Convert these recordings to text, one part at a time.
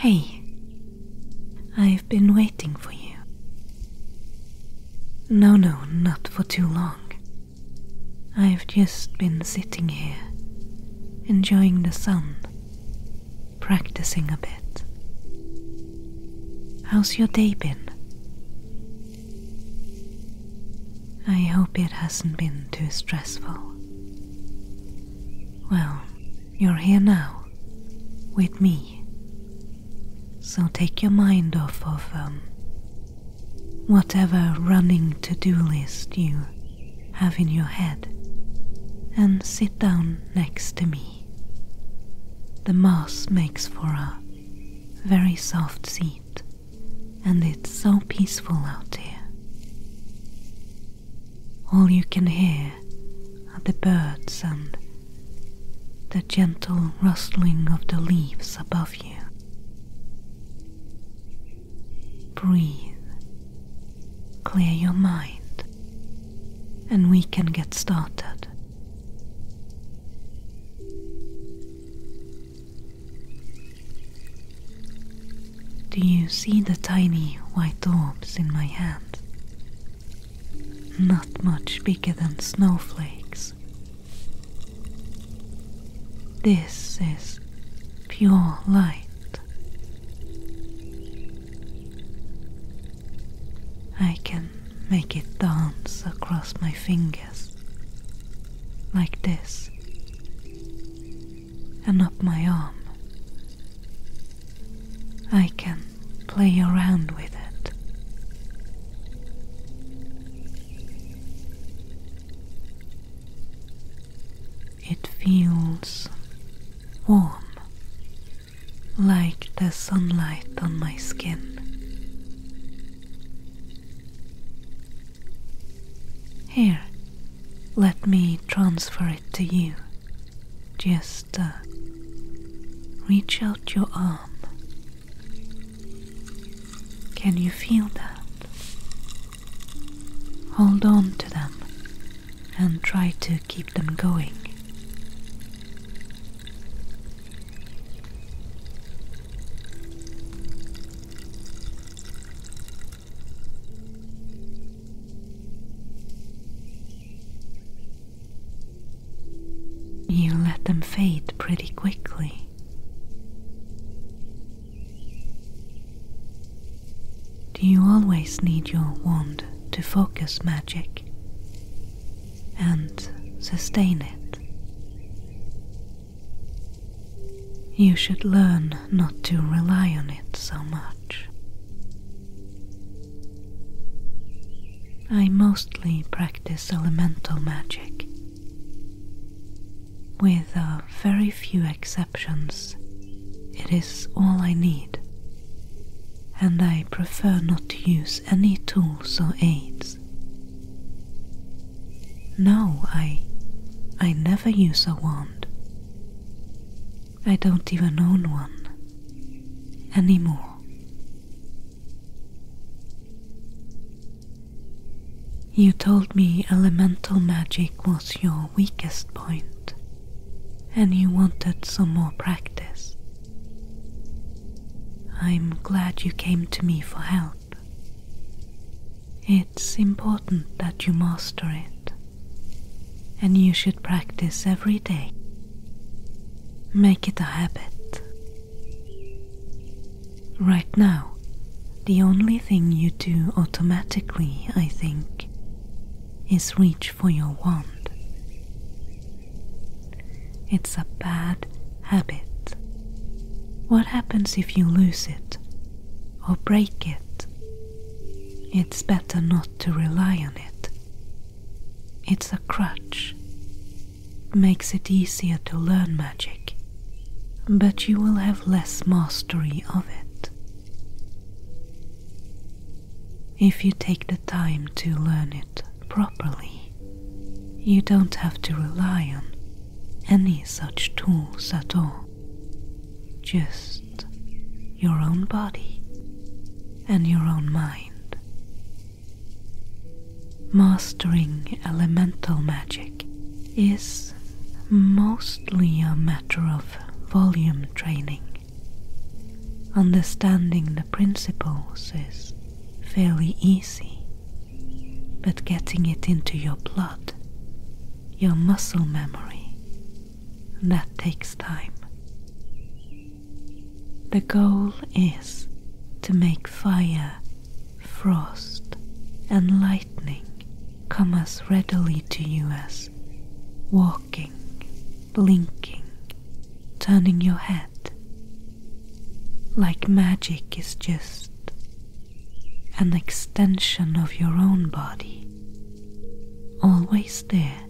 Hey, I've been waiting for you. No, not for too long. I've just been sitting here, enjoying the sun, practicing a bit. How's your day been? I hope it hasn't been too stressful. Well, you're here now, with me. So take your mind off of whatever running to-do list you have in your head and sit down next to me. The moss makes for a very soft seat and it's so peaceful out here. All you can hear are the birds and the gentle rustling of the leaves above you. Breathe, clear your mind, and we can get started. Do you see the tiny white orbs in my hand? Not much bigger than snowflakes. This is pure light. I can make it dance across my fingers, like this, and up my arm. I can play around with it. It feels warm, like the sunlight on my skin. Here, let me transfer it to you. Just reach out your arm. Can you feel that? Hold on to them and try to keep them going. You let them fade pretty quickly. Do you always need your wand to focus magic and sustain it? You should learn not to rely on it so much. I mostly practice elemental magic. With very few exceptions, it is all I need, and I prefer not to use any tools or aids. No, I never use a wand. I don't even own one anymore. You told me elemental magic was your weakest point, and you wanted some more practice. I'm glad you came to me for help. It's important that you master it, and you should practice every day. Make it a habit. Right now, the only thing you do automatically, I think, is reach for your wand. It's a bad habit. What happens if you lose it or break it? It's better not to rely on it. It's a crutch. Makes it easier to learn magic, but you will have less mastery of it. If you take the time to learn it properly, you don't have to rely on any such tools at all. Just your own body and your own mind. Mastering elemental magic is mostly a matter of volume training. Understanding the principles is fairly easy, but getting it into your blood, your muscle memory, that takes time. The goal is to make fire, frost, and lightning come as readily to you as walking, blinking, turning your head. Like magic is just an extension of your own body, always there,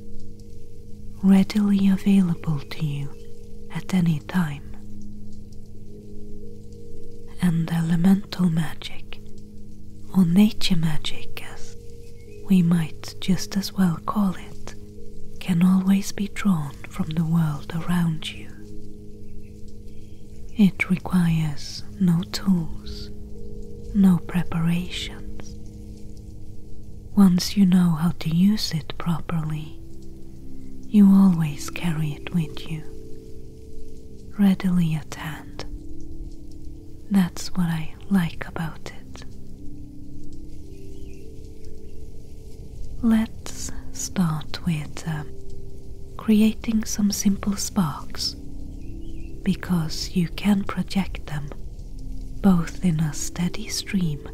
readily available to you at any time. And elemental magic, or nature magic as we might just as well call it, can always be drawn from the world around you. It requires no tools, no preparations. Once you know how to use it properly, you always carry it with you, readily at hand. That's what I like about it. Let's start with creating some simple sparks, because you can project them both in a steady stream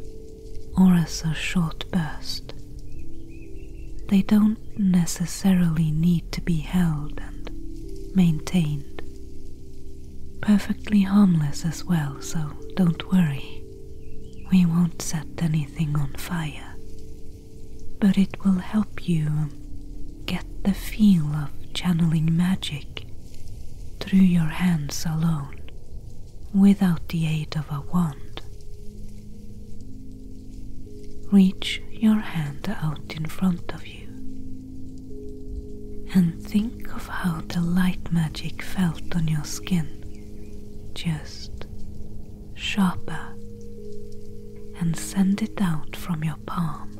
or as a short burst. They don't necessarily need to be held and maintained. Perfectly harmless as well, so don't worry. We won't set anything on fire. But it will help you get the feel of channeling magic through your hands alone, without the aid of a wand. Reach your hand out in front of you and think of how the light magic felt on your skin, just sharper, and send it out from your palm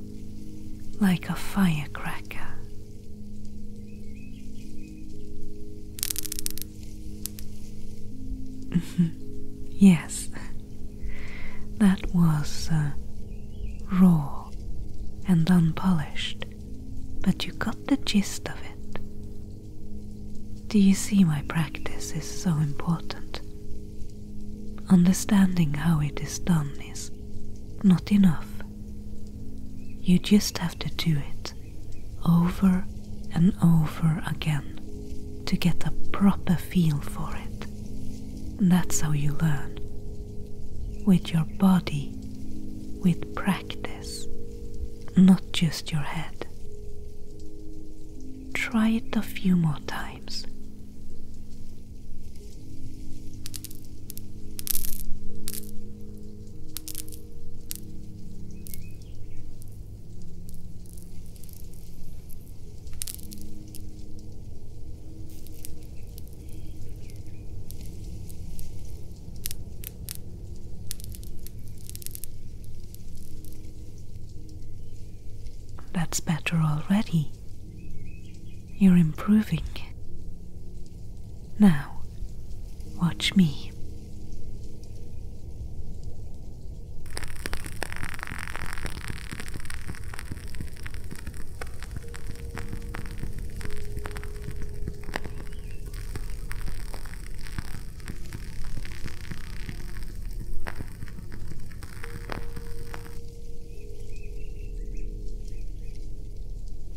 like a firecracker. Yes, that was raw and unpolished, but you got the gist of it. Do you see why practice is so important? Understanding how it is done is not enough. You just have to do it over and over again to get a proper feel for it. That's how you learn. With your body, with practice, not just your head. Try it a few more times. That's better already. You're improving. Now, watch me.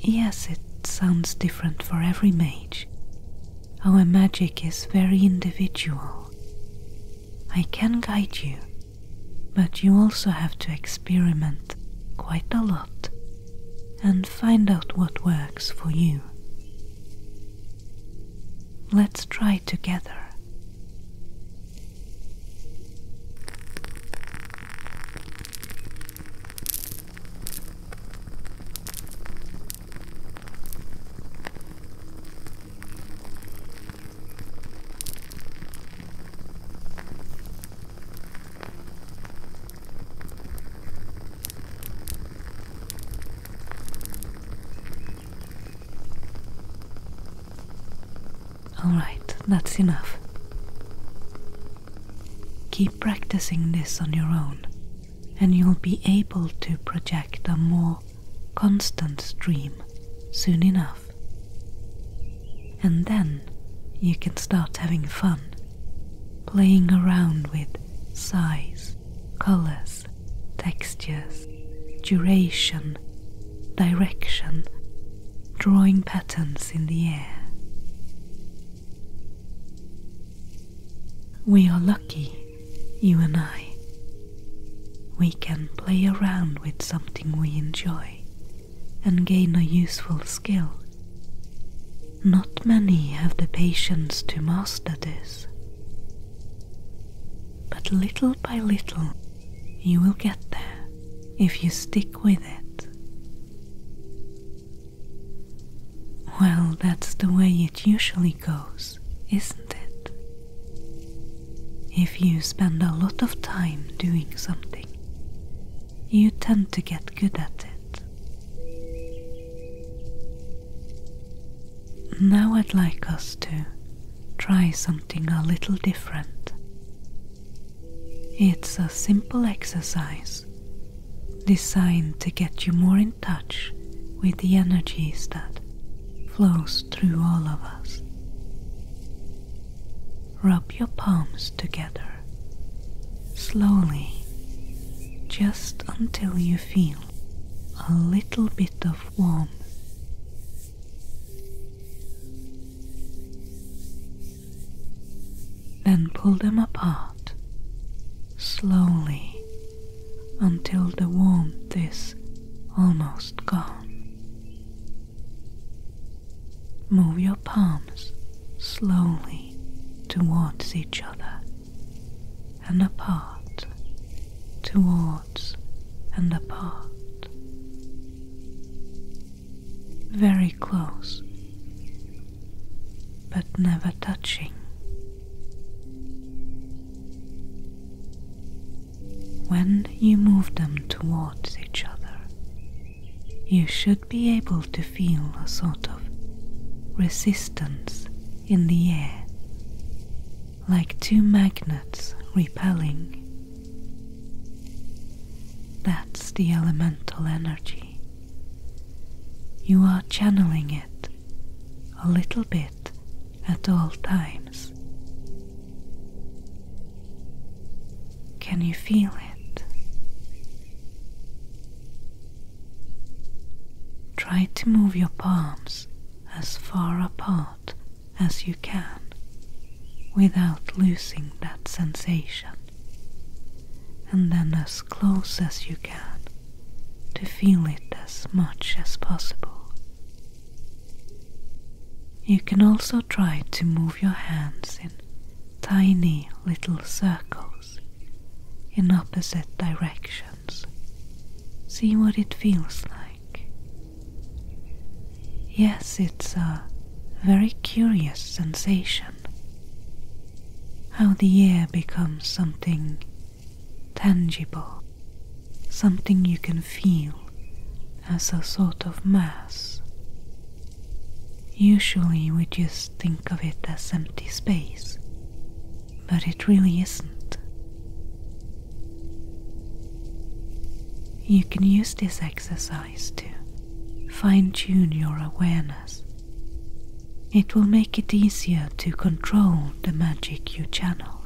Yes, it sounds different for every mage. Our magic is very individual. I can guide you, but you also have to experiment quite a lot and find out what works for you. Let's try together. Alright, that's enough. Keep practicing this on your own, and you'll be able to project a more constant stream soon enough. And then you can start having fun, playing around with size, colors, textures, duration, direction, drawing patterns in the air. We are lucky, you and I. We can play around with something we enjoy and gain a useful skill. Not many have the patience to master this, but little by little you will get there if you stick with it. Well, that's the way it usually goes, isn't it? If you spend a lot of time doing something, you tend to get good at it. Now I'd like us to try something a little different. It's a simple exercise designed to get you more in touch with the energies that flows through all of us. Rub your palms together, slowly, just until you feel a little bit of warmth. Then pull them apart, slowly, until the warmth is almost gone. Move your palms slowly towards each other and apart, towards and apart. Very close, but never touching. When you move them towards each other, you should be able to feel a sort of resistance in the air, like two magnets repelling. That's the elemental energy. You are channeling it a little bit at all times. Can you feel it? Try to move your palms as far apart as you can without losing that sensation, and then as close as you can to feel it as much as possible. You can also try to move your hands in tiny little circles in opposite directions. See what it feels like. Yes, it's a very curious sensation, how the air becomes something tangible, something you can feel as a sort of mass. Usually we just think of it as empty space, but it really isn't. You can use this exercise to fine-tune your awareness. It will make it easier to control the magic you channel,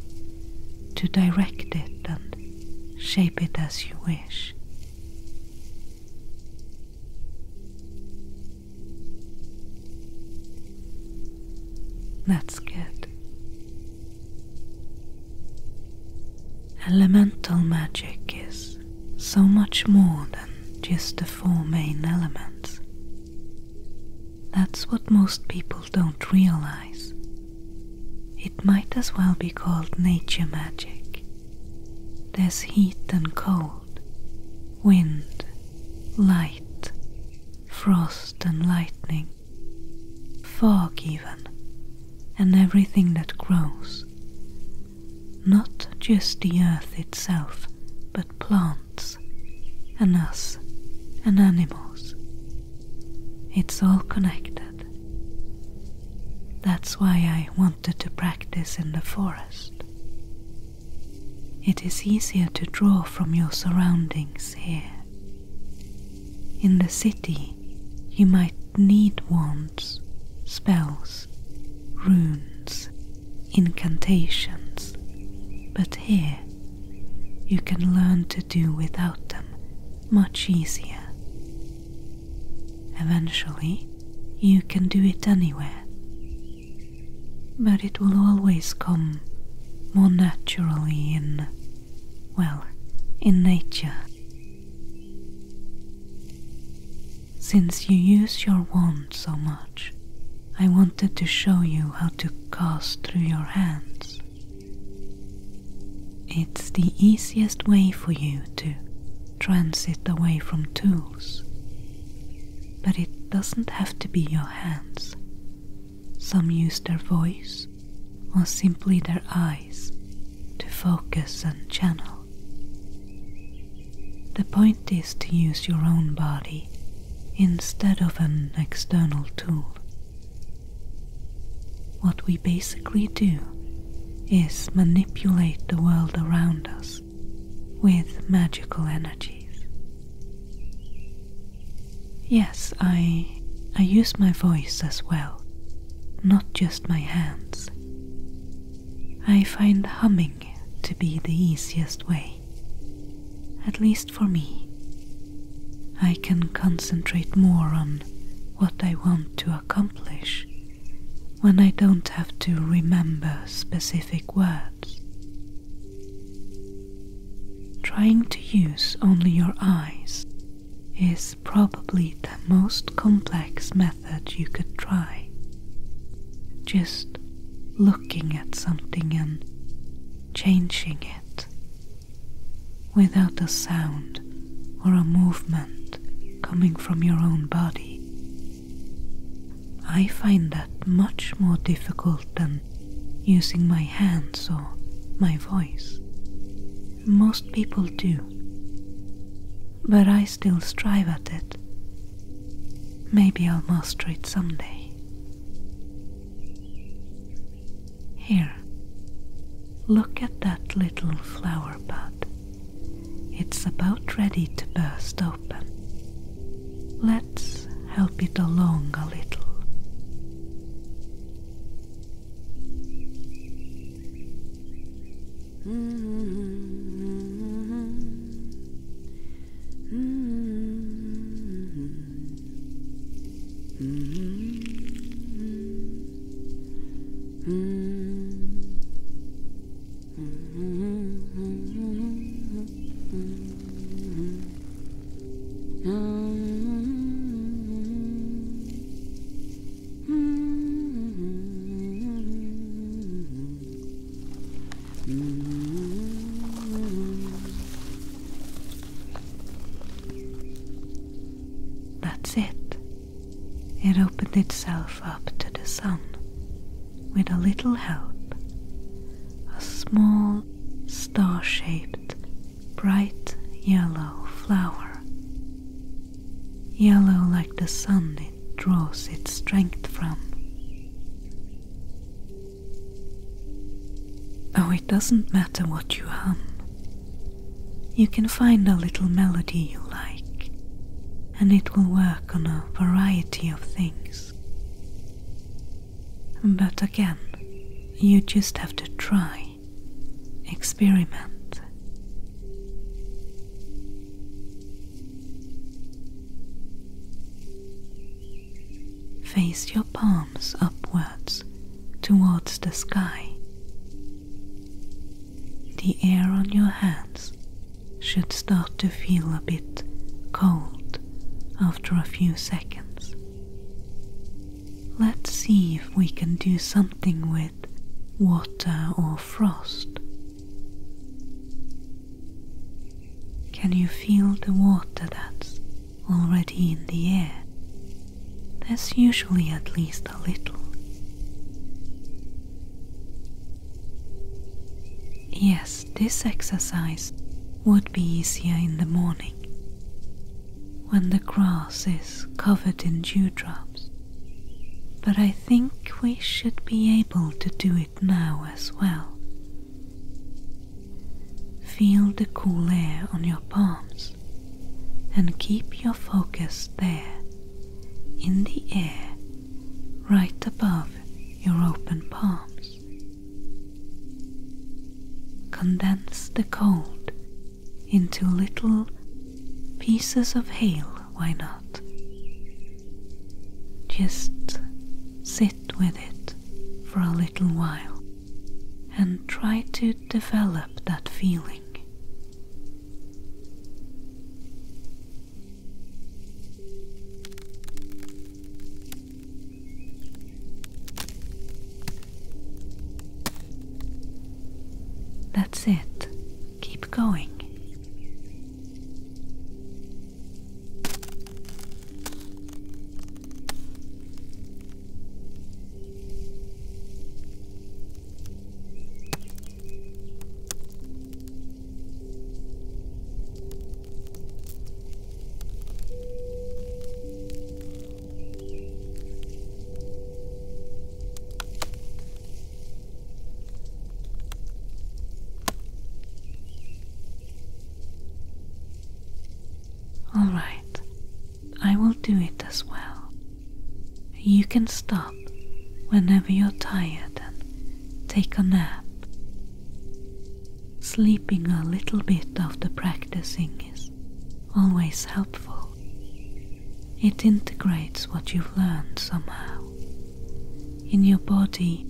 to direct it and shape it as you wish. That's good. Elemental magic is so much more than just the four main elements. That's what most people don't realize. It might as well be called nature magic. There's heat and cold, wind, light, frost and lightning, fog even, and everything that grows. Not just the earth itself, but plants, and us, and animals. It's all connected. That's why I wanted to practice in the forest. it is easier to draw from your surroundings here. In the city, you might need wands, spells, runes, incantations, but here you can learn to do without them much easier. Eventually, you can do it anywhere, but it will always come more naturally in nature. Since you use your wand so much, I wanted to show you how to cast through your hands. It's the easiest way for you to transit away from tools, but it doesn't have to be your hands. Some use their voice or simply their eyes to focus and channel. The point is to use your own body instead of an external tool. What we basically do is manipulate the world around us with magical energies. Yes, I use my voice as well, not just my hands. I find humming to be the easiest way, at least for me. I can concentrate more on what I want to accomplish when I don't have to remember specific words. Trying to use only your eyes is probably the most complex method you could try. Just looking at something and changing it without a sound or a movement coming from your own body. I find that much more difficult than using my hands or my voice. Most people do, but I still strive at it. Maybe I'll master it someday. Here, look at that little flower bud. It's about ready to burst open. Let's help it along a little. That's it. It opened itself up to the sun with a little help. A small, star-shaped, bright yellow flower. Yellow like the sun it draws its strength from. Oh, it doesn't matter what you hum. You can find a little melody you like, and it will work on a variety of things. But again, you just have to try, experiment. Face your palms upwards towards the sky. The air on your hands should start to feel a bit cold after a few seconds. Let's see if we can do something with water or frost. Can you feel the water that's already in the air? There's usually at least a little. Yes, this exercise would be easier in the morning, when the grass is covered in dewdrops, but I think we should be able to do it now as well. Feel the cool air on your palms and keep your focus there in the air right above your open palms. Condense the cold into little pieces of hail, why not? Just sit with it for a little while and try to develop that feeling. That's it. Keep going. Alright, I will do it as well. You can stop whenever you're tired and take a nap. Sleeping a little bit after practicing is always helpful. It integrates what you've learned somehow in your body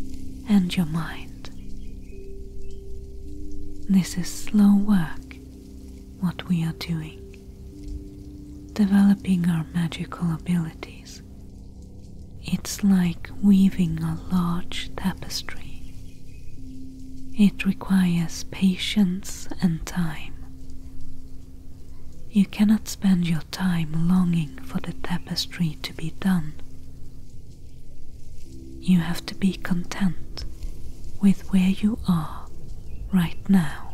and your mind. This is slow work, what we are doing. Developing our magical abilities. It's like weaving a large tapestry. It requires patience and time. You cannot spend your time longing for the tapestry to be done. You have to be content with where you are right now.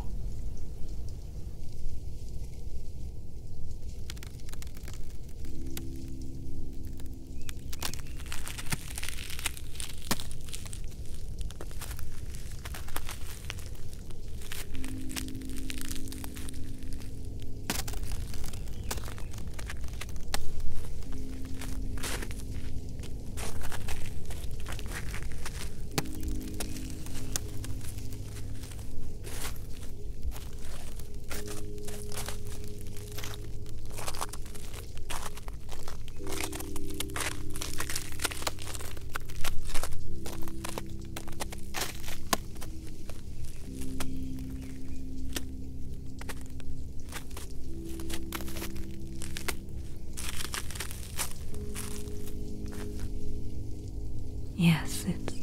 Yes, it's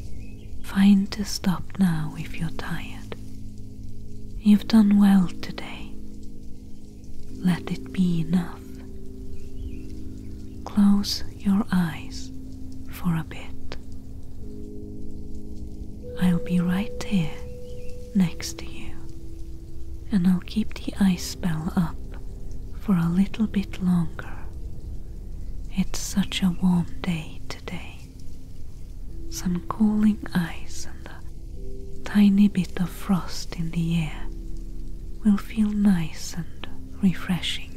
fine to stop now if you're tired. You've done well today. Let it be enough. Close your eyes for a bit. I'll be right here next to you, and I'll keep the ice spell up for a little bit longer. It's such a warm day today. Some cooling ice and a tiny bit of frost in the air will feel nice and refreshing.